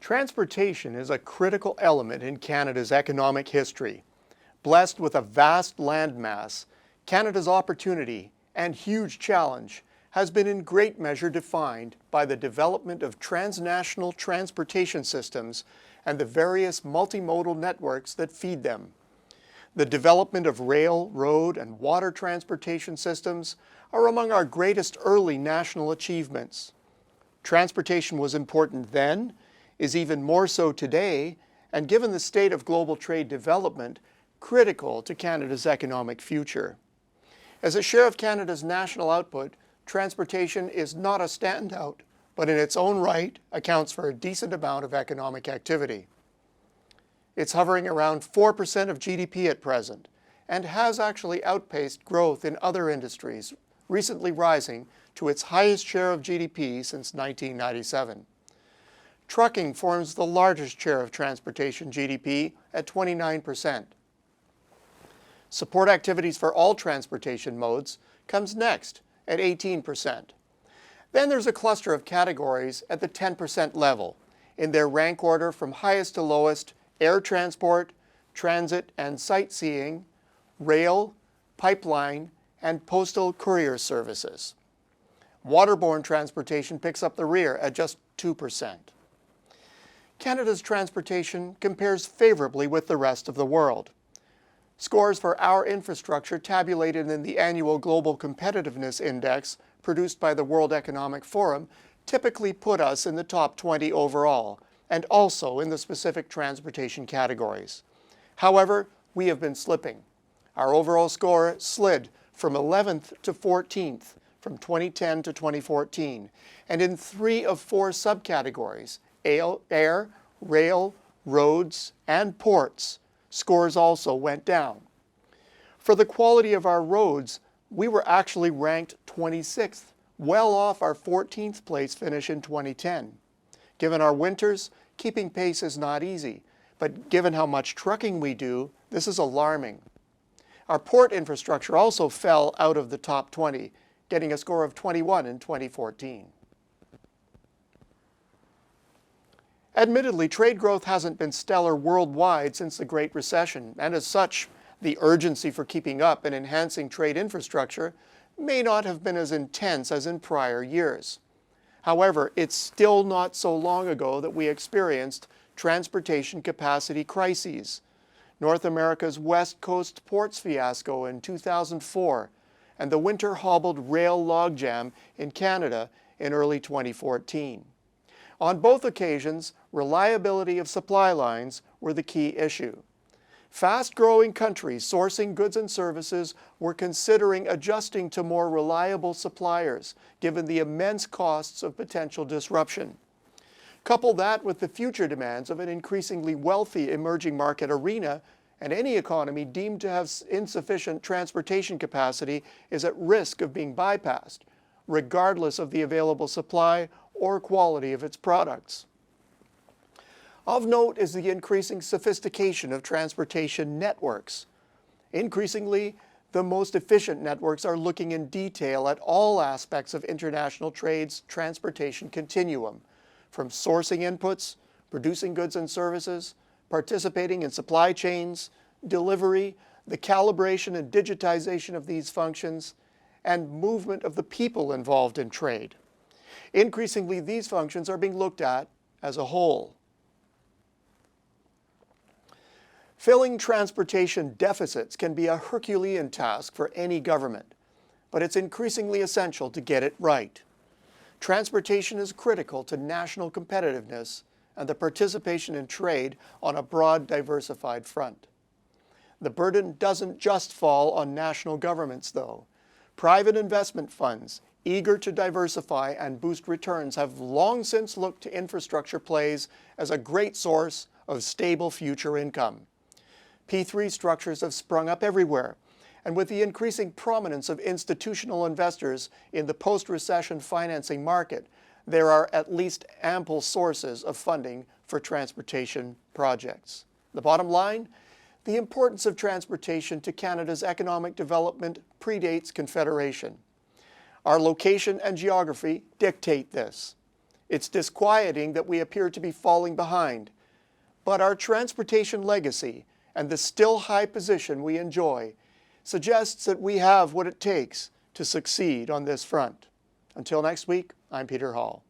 Transportation is a critical element in Canada's economic history. Blessed with a vast landmass, Canada's opportunity and huge challenge has been in great measure defined by the development of transnational transportation systems and the various multimodal networks that feed them. The development of rail, road, and water transportation systems are among our greatest early national achievements. Transportation was important then, is even more so today, and given the state of global trade development, critical to Canada's economic future. As a share of Canada's national output, transportation is not a standout, but in its own right accounts for a decent amount of economic activity. It's hovering around 4% of GDP at present, and has actually outpaced growth in other industries, recently rising to its highest share of GDP since 1997. Trucking forms the largest share of transportation GDP at 29%. Support activities for all transportation modes comes next at 18%. Then there's a cluster of categories at the 10% level, in their rank order from highest to lowest: air transport, transit and sightseeing, rail, pipeline, and postal courier services. Waterborne transportation picks up the rear at just 2%. Canada's transportation compares favorably with the rest of the world. Scores for our infrastructure tabulated in the annual Global Competitiveness Index produced by the World Economic Forum typically put us in the top 20 overall, and also in the specific transportation categories. However, we have been slipping. Our overall score slid from 11th to 14th from 2010 to 2014, and in 3 of 4 subcategories, air, rail, roads, and ports, scores also went down. For the quality of our roads, we were actually ranked 26th, well off our 14th place finish in 2010. Given our winters, keeping pace is not easy, but given how much trucking we do, this is alarming. Our port infrastructure also fell out of the top 20, getting a score of 21 in 2014. Admittedly, trade growth hasn't been stellar worldwide since the Great Recession, and as such, the urgency for keeping up and enhancing trade infrastructure may not have been as intense as in prior years. However, it's still not so long ago that we experienced transportation capacity crises. North America's West Coast ports fiasco in 2004, and the winter-hobbled rail logjam in Canada in early 2014. On both occasions, reliability of supply lines were the key issue. Fast-growing countries sourcing goods and services were considering adjusting to more reliable suppliers, given the immense costs of potential disruption. Couple that with the future demands of an increasingly wealthy emerging market arena, and any economy deemed to have insufficient transportation capacity is at risk of being bypassed, regardless of the available supply or quality of its products. Of note is the increasing sophistication of transportation networks. Increasingly, the most efficient networks are looking in detail at all aspects of international trade's transportation continuum, from sourcing inputs, producing goods and services, participating in supply chains, delivery, the calibration and digitization of these functions, and movement of the people involved in trade. Increasingly, these functions are being looked at as a whole. Filling transportation deficits can be a Herculean task for any government, but it's increasingly essential to get it right. Transportation is critical to national competitiveness and the participation in trade on a broad, diversified front. The burden doesn't just fall on national governments, though. Private investment funds, eager to diversify and boost returns, have long since looked to infrastructure plays as a great source of stable future income. P3 structures have sprung up everywhere, and with the increasing prominence of institutional investors in the post-recession financing market, there are at least ample sources of funding for transportation projects. The bottom line, the importance of transportation to Canada's economic development predates Confederation. Our location and geography dictate this. It's disquieting that we appear to be falling behind, but our transportation legacy and the still high position we enjoy suggests that we have what it takes to succeed on this front. Until next week, I'm Peter Hall.